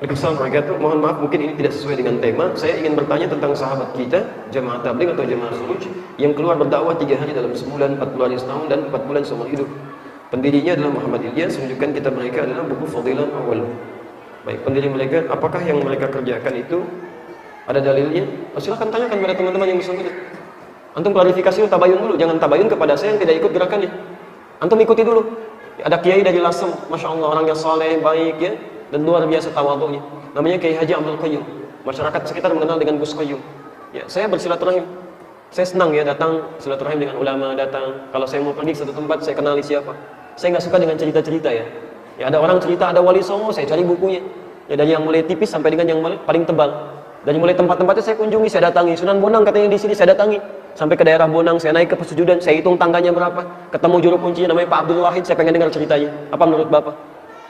Waalaikumsalam warahmatullahi wabarakatuh. Mohon maaf, mungkin ini tidak sesuai dengan tema. Saya ingin bertanya tentang sahabat kita, jemaah tabligh atau jemaah suruj, yang keluar berdakwah 3 hari dalam sebulan, 40 hari setahun, dan 4 bulan seumur hidup. Pendirinya adalah Muhammad Ilyas. Menunjukkan kitab mereka adalah buku Fadilah Awal. Baik, pendiri mereka, apakah yang mereka kerjakan itu ada dalilnya? Silahkan tanyakan kepada teman-teman yang bersangkutan. Antum klarifikasi dulu, tabayun dulu. Jangan tabayun kepada saya yang tidak ikut gerakannya. Antum ikuti dulu. Ada kiai dari Lasem, masya Allah, orangnya saleh, baik ya, dan luar biasa tawadhunya. Namanya Kiai Haji Abdul Qayyum. Masyarakat sekitar mengenal dengan Gus Qayyum. Ya, saya bersilaturahim. Saya senang ya datang silaturahim dengan ulama, datang. Kalau saya mau pergi ke satu tempat, saya kenali siapa. Saya nggak suka dengan cerita-cerita ya. Ya ada orang cerita ada wali songo, saya cari bukunya. Ya dari yang mulai tipis sampai dengan yang paling tebal. Dari mulai tempat-tempatnya saya kunjungi, saya datangi. Sunan Bonang katanya di sini, saya datangi. Sampai ke daerah Bonang, saya naik ke pesujudan, saya hitung tangganya berapa. Ketemu juru kuncinya namanya Pak Abdul Wahid, saya pengen dengar ceritanya. Apa menurut Bapak?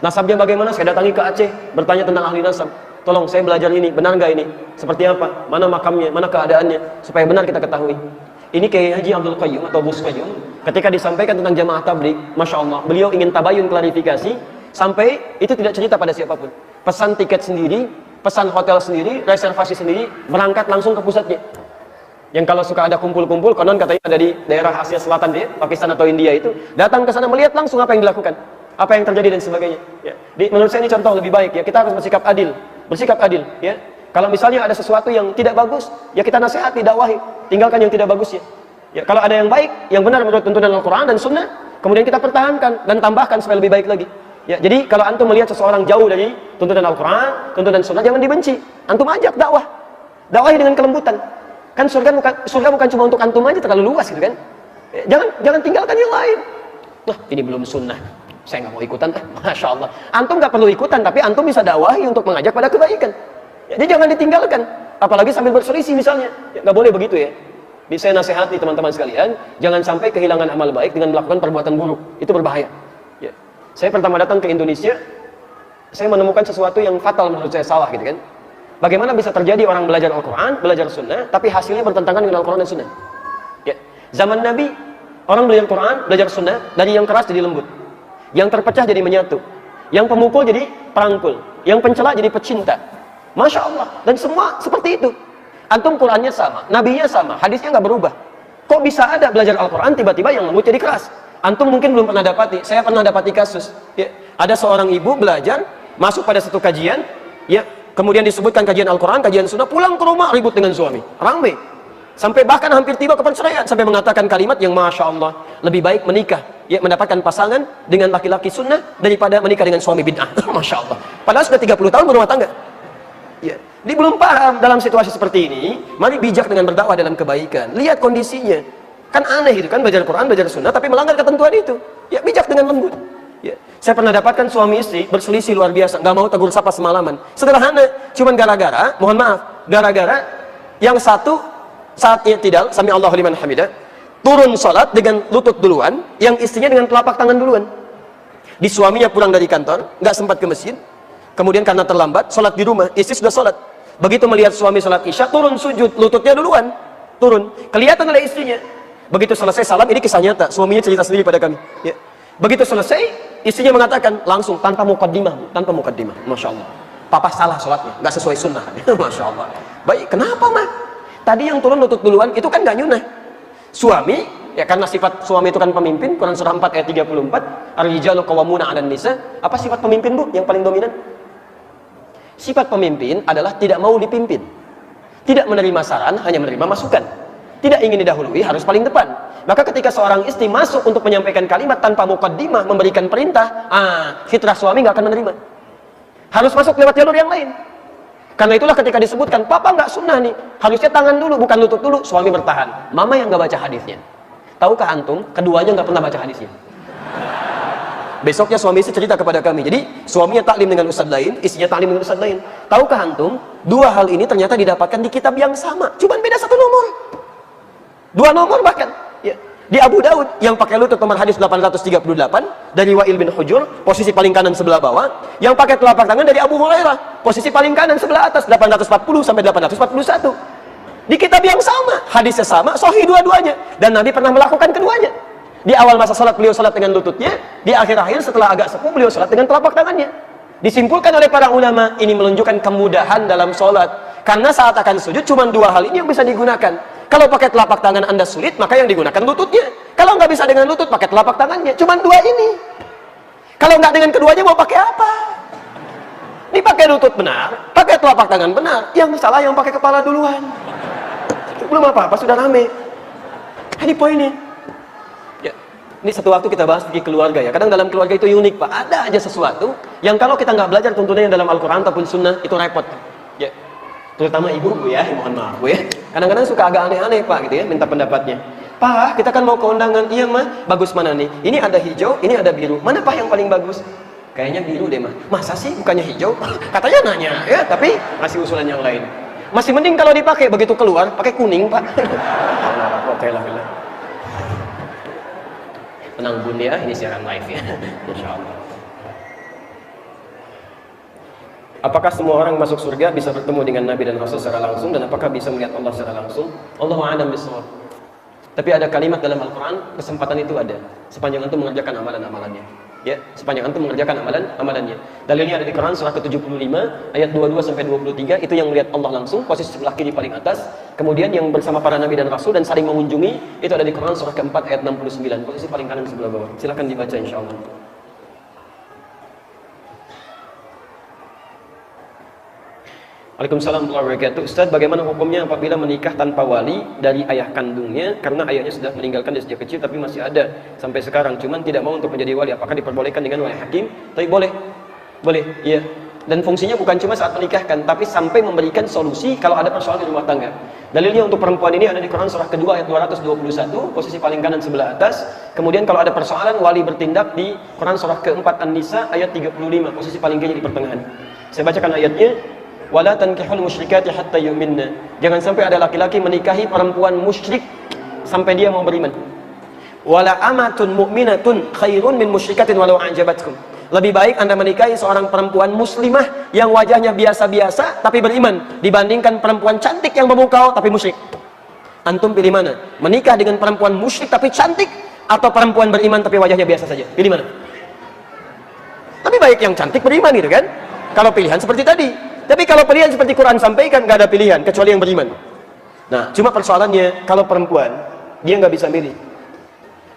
Nasabnya bagaimana? Saya datangi ke Aceh, bertanya tentang ahli nasab. Tolong saya belajar ini, benar nggak ini? Seperti apa? Mana makamnya? Mana keadaannya? Supaya benar kita ketahui. Ini Kiai Haji Abdul Qayyum atau Gus Qayyum, ketika disampaikan tentang jamaah tabligh, masya Allah, beliau ingin tabayun klarifikasi, sampai itu tidak cerita pada siapapun. Pesan tiket sendiri, pesan hotel sendiri, reservasi sendiri, berangkat langsung ke pusatnya. Yang kalau suka ada kumpul-kumpul, konon katanya ada di daerah Asia Selatan dia, Pakistan atau India itu, datang ke sana melihat langsung apa yang dilakukan, apa yang terjadi dan sebagainya. Ya. Menurut saya ini contoh lebih baik ya, kita harus bersikap adil, ya. Kalau misalnya ada sesuatu yang tidak bagus, ya kita nasihati, dakwahi, tinggalkan yang tidak bagus ya. Ya, kalau ada yang baik, yang benar menurut tuntunan Al-Quran dan Sunnah, kemudian kita pertahankan dan tambahkan supaya lebih baik lagi. Ya, jadi kalau antum melihat seseorang jauh dari tuntunan Al-Quran, tuntunan Sunnah, jangan dibenci. Antum ajak dakwahi dengan kelembutan. Kan surga bukan cuma untuk antum aja, terlalu luas gitu kan. Ya, jangan tinggalkan yang lain. Nah, ini belum sunnah, saya nggak mau ikutan. Masya Allah, antum nggak perlu ikutan, tapi antum bisa dakwahi untuk mengajak pada kebaikan. Jadi jangan ditinggalkan, apalagi sambil berselisih misalnya. Ya, nggak boleh begitu ya. Saya nasihati teman-teman sekalian, jangan sampai kehilangan amal baik dengan melakukan perbuatan buruk. Itu berbahaya. Ya. Saya pertama datang ke Indonesia, saya menemukan sesuatu yang fatal menurut saya, salah gitu kan. Bagaimana bisa terjadi orang belajar Al-Quran, belajar Sunnah, tapi hasilnya bertentangan dengan Al-Quran dan Sunnah. Ya. Zaman Nabi, orang belajar Quran, belajar Sunnah, dari yang keras jadi lembut, yang terpecah jadi menyatu, yang pemukul jadi perangkul, yang pencela jadi pecinta. Masya Allah, dan semua seperti itu. Antum Qurannya sama, Nabinya sama, hadisnya nggak berubah. Kok bisa ada belajar Al-Quran tiba-tiba yang lembut jadi keras? Antum mungkin belum pernah dapati, saya pernah dapati kasus. Ya, ada seorang ibu belajar, masuk pada satu kajian, ya, kemudian disebutkan kajian Al-Quran, kajian Sunnah, pulang ke rumah ribut dengan suami, ramai. Sampai bahkan hampir tiba ke perceraian, sampai mengatakan kalimat yang Masya Allah, lebih baik menikah, ya, mendapatkan pasangan dengan laki-laki Sunnah daripada menikah dengan suami bid'ah. Masya Allah. Padahal sudah 30 tahun berumah tangga. Ya, dia belum paham dalam situasi seperti ini. Mari bijak dengan berdakwah dalam kebaikan. Lihat kondisinya, kan aneh itu kan, belajar Quran, belajar Sunnah, tapi melanggar ketentuan itu. Ya, bijak dengan lembut. Ya, saya pernah dapatkan suami istri berselisih luar biasa, nggak mau tegur sapa semalaman. Sederhana, cuman gara-gara, mohon maaf, gara-gara yang satu saat i'tidal, sami Allahu liman hamidah, turun salat dengan lutut duluan, yang istrinya dengan telapak tangan duluan. Di suaminya pulang dari kantor, nggak sempat ke masjid. Kemudian karena terlambat, sholat di rumah, istri sudah sholat. Begitu melihat suami sholat isya, turun sujud, lututnya duluan, turun. Kelihatan oleh istrinya. Begitu selesai salam, ini kisah nyata, suaminya cerita sendiri pada kami. Ya. Begitu selesai, istrinya mengatakan langsung tanpa mukaddimah, Masya Allah. Papa salah sholatnya, nggak sesuai sunnah. Masya Allah. Baik, kenapa mah? Tadi yang turun lutut duluan, itu kan nggak nyunah. Suami, ya karena sifat suami itu kan pemimpin, Quran surah 4 ayat 34, ar-rijalu qawwamuna 'alan nisa. Apa sifat pemimpin, Bu, yang paling dominan? Sifat pemimpin adalah tidak mau dipimpin, tidak menerima saran, hanya menerima masukan, tidak ingin didahului, harus paling depan. Maka ketika seorang istri masuk untuk menyampaikan kalimat tanpa mukaddimah, memberikan perintah, fitrah suami nggak akan menerima, harus masuk lewat jalur yang lain. Karena itulah ketika disebutkan, papa nggak sunnah nih, harusnya tangan dulu, bukan lutut dulu. Suami bertahan, mama yang nggak baca hadisnya. Tahukah antum, keduanya nggak pernah baca hadisnya. Besoknya suami istri cerita kepada kami, jadi suaminya taklim dengan ustadz lain, istrinya taklim dengan ustadz lain. Tahukah antum, dua hal ini ternyata didapatkan di kitab yang sama, cuman beda satu nomor, dua nomor bahkan. Ya. Di Abu Daud yang pakai lutut nomor hadis 838 dari Wa'il bin Hujur, posisi paling kanan sebelah bawah. Yang pakai telapak tangan dari Abu Hurairah, posisi paling kanan sebelah atas, 840 sampai 841. Di kitab yang sama, hadisnya sama, sahih dua-duanya, dan Nabi pernah melakukan keduanya. Di awal masa salat beliau salat dengan lututnya, di akhir-akhir setelah agak sepuh beliau salat dengan telapak tangannya. Disimpulkan oleh para ulama, ini menunjukkan kemudahan dalam sholat. Karena saat akan sujud, cuma dua hal ini yang bisa digunakan. Kalau pakai telapak tangan Anda sulit, maka yang digunakan lututnya. Kalau nggak bisa dengan lutut, pakai telapak tangannya. Cuma dua ini. Kalau nggak dengan keduanya, mau pakai apa? Dipakai lutut benar, pakai telapak tangan benar. Yang salah yang pakai kepala duluan. Belum apa-apa, sudah rame. Ini poinnya. Ya, ini satu waktu kita bahas di keluarga ya. Kadang dalam keluarga itu unik Pak. Ada aja sesuatu yang kalau kita nggak belajar tuntunannya dalam Al-Quran ataupun Sunnah, itu repot. Ya. Terutama ibu ya, mohon maaf Bu ya. Kadang-kadang suka agak aneh-aneh Pak gitu ya, minta pendapatnya. Pak, kita kan mau ke undangan. Iya mah, bagus mana nih? Ini ada hijau, ini ada biru. Mana Pak yang paling bagus? Kayaknya biru deh mah. Masa sih bukannya hijau? Katanya nanya ya, tapi masih usulan yang lain. Masih mending kalau dipakai begitu keluar, pakai kuning Pak. Tenang Bun ya, ini siaran live ya. Insyaallah. Apakah semua orang masuk surga bisa bertemu dengan Nabi dan Rasul secara langsung, dan apakah bisa melihat Allah secara langsung? Allahu a'lam bishawab. Tapi ada kalimat dalam Al-Quran, kesempatan itu ada sepanjang antum mengerjakan amalan-amalannya. Ya, sepanjang antum mengerjakan amalan-amalannya. Dalilnya ada di Quran surah ke-75 ayat 22 sampai 23, itu yang melihat Allah langsung, posisi sebelah kiri paling atas. Kemudian yang bersama para Nabi dan Rasul dan saling mengunjungi, itu ada di Quran surah ke-4 ayat 69, posisi paling kanan sebelah bawah. Silakan dibaca insyaallah. Waalaikumsalam warahmatullahi wabarakatuh. Ustaz, bagaimana hukumnya apabila menikah tanpa wali dari ayah kandungnya karena ayahnya sudah meninggalkan dia sejak kecil tapi masih ada sampai sekarang, cuman tidak mau untuk menjadi wali? Apakah diperbolehkan dengan wali hakim? Tapi boleh, iya. Dan fungsinya bukan cuma saat menikahkan, tapi sampai memberikan solusi kalau ada persoalan di rumah tangga. Dalilnya untuk perempuan ini ada di Quran surah kedua ayat 221, posisi paling kanan sebelah atas. Kemudian kalau ada persoalan, wali bertindak di Quran surah keempat An-Nisa ayat 35, posisi paling kiri di pertengahan. Saya bacakan ayatnya. Wala tankihul musyrikati hatta yu'minna. Jangan sampai ada laki-laki menikahi perempuan musyrik sampai dia mau beriman. Wala amatun mu'minatun khairun min musyrikatin walau a'jabatkum. Lebih baik Anda menikahi seorang perempuan muslimah yang wajahnya biasa-biasa tapi beriman dibandingkan perempuan cantik yang memukau tapi musyrik. Antum pilih mana? Menikah dengan perempuan musyrik tapi cantik, atau perempuan beriman tapi wajahnya biasa saja? Pilih mana? Lebih baik yang cantik beriman gitu kan? Kalau pilihan seperti tadi. Tapi kalau pilihan seperti Quran sampaikan, nggak ada pilihan kecuali yang beriman. Nah, cuma persoalannya kalau perempuan dia nggak bisa milih.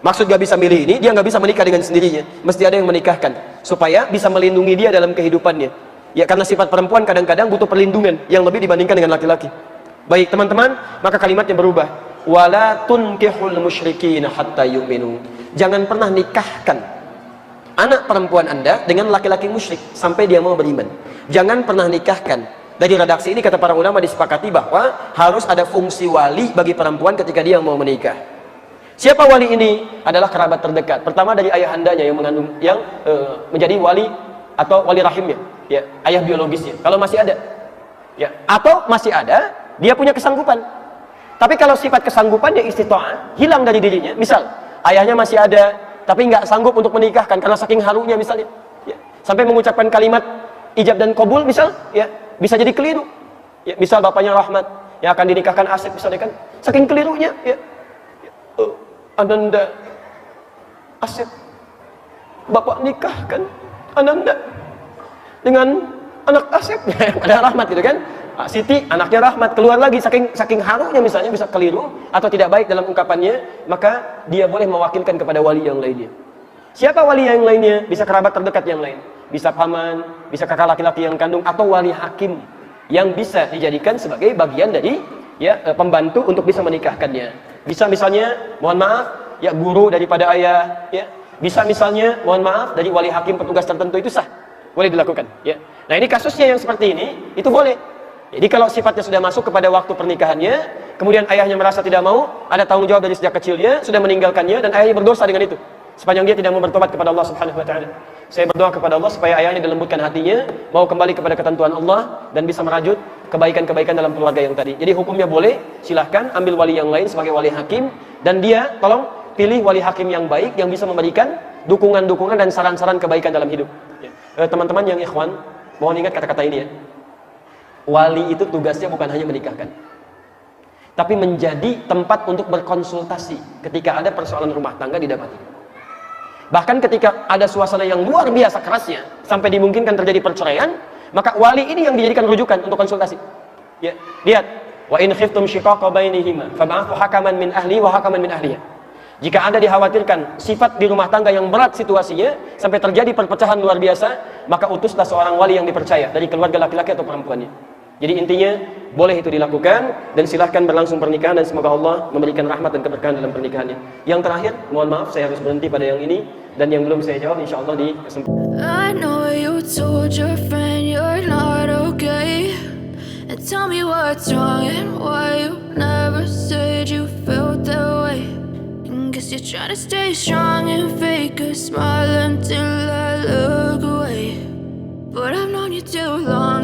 Maksud nggak bisa milih ini, dia nggak bisa menikah dengan sendirinya. Mesti ada yang menikahkan supaya bisa melindungi dia dalam kehidupannya. Ya, karena sifat perempuan kadang-kadang butuh perlindungan yang lebih dibandingkan dengan laki-laki. Baik teman-teman, maka kalimatnya berubah. Wala tunkihul musyrikin hatta yu'minu. Jangan pernah nikahkan anak perempuan Anda dengan laki-laki musyrik sampai dia mau beriman. Jangan pernah nikahkan. Dari redaksi ini kata para ulama disepakati bahwa harus ada fungsi wali bagi perempuan ketika dia mau menikah. Siapa wali ini? Adalah kerabat terdekat. Pertama dari ayahandanya yang mengandung, yang menjadi wali atau wali rahimnya, ya, ayah biologisnya. Kalau masih ada, ya, atau masih ada, dia punya kesanggupan. Tapi kalau sifat kesanggupannya istita'ah hilang dari dirinya, misal ayahnya masih ada, tapi nggak sanggup untuk menikahkan karena saking harunya misalnya, ya, sampai mengucapkan kalimat ijab dan qabul misal, ya, bisa jadi keliru. Ya, misal bapaknya Rahmat yang akan dinikahkan Asep misalnya kan, saking kelirunya, ya, Ananda Asep, bapak nikahkan Ananda dengan anak Asep, ada Rahmat gitu kan. Siti anaknya Rahmat, keluar lagi saking harunya misalnya, bisa keliru atau tidak baik dalam ungkapannya, maka dia boleh mewakilkan kepada wali yang lainnya. Siapa wali yang lainnya? Bisa kerabat terdekat yang lain, bisa paman, bisa kakak laki-laki yang kandung, atau wali hakim yang bisa dijadikan sebagai bagian dari, ya, pembantu untuk bisa menikahkannya. Bisa misalnya, mohon maaf, ya, guru daripada ayah, ya. Bisa misalnya, mohon maaf, dari wali hakim petugas tertentu, itu sah, boleh dilakukan, ya. Nah, ini kasusnya yang seperti ini, itu boleh. Jadi kalau sifatnya sudah masuk kepada waktu pernikahannya, kemudian ayahnya merasa tidak mau, ada tanggung jawab dari sejak kecilnya, sudah meninggalkannya, dan ayahnya berdosa dengan itu, sepanjang dia tidak mau bertobat kepada Allah Subhanahu wa Ta'ala. Saya berdoa kepada Allah supaya ayahnya dilembutkan hatinya, mau kembali kepada ketentuan Allah, dan bisa merajut kebaikan-kebaikan dalam keluarga yang tadi. Jadi hukumnya boleh, silahkan ambil wali yang lain sebagai wali hakim, dan dia tolong pilih wali hakim yang baik, yang bisa memberikan dukungan-dukungan dan saran-saran kebaikan dalam hidup. Teman-teman yang ikhwan, mohon ingat kata-kata ini ya. Wali itu tugasnya bukan hanya menikahkan, tapi menjadi tempat untuk berkonsultasi ketika ada persoalan rumah tangga didapati. Bahkan ketika ada suasana yang luar biasa kerasnya, sampai dimungkinkan terjadi perceraian, maka wali ini yang dijadikan rujukan untuk konsultasi. Ya, lihat, wa in khiftum shiqaqa bainihima fab'athu hakaman min ahli wa hakaman min ahliha. Jika Anda dikhawatirkan sifat di rumah tangga yang berat situasinya sampai terjadi perpecahan luar biasa, maka utuslah seorang wali yang dipercaya dari keluarga laki-laki atau perempuannya. Jadi intinya boleh itu dilakukan dan silahkan berlangsung pernikahan dan semoga Allah memberikan rahmat dan keberkahan dalam pernikahannya. Yang terakhir, mohon maaf saya harus berhenti pada yang ini dan yang belum saya jawab insyaallah di kesempatan. I know you told your friend you're not okay, and tell me what's wrong and why you never said you felt that way. And guess you're trying to stay strong and fake a smile until I look away. But I've known you too long.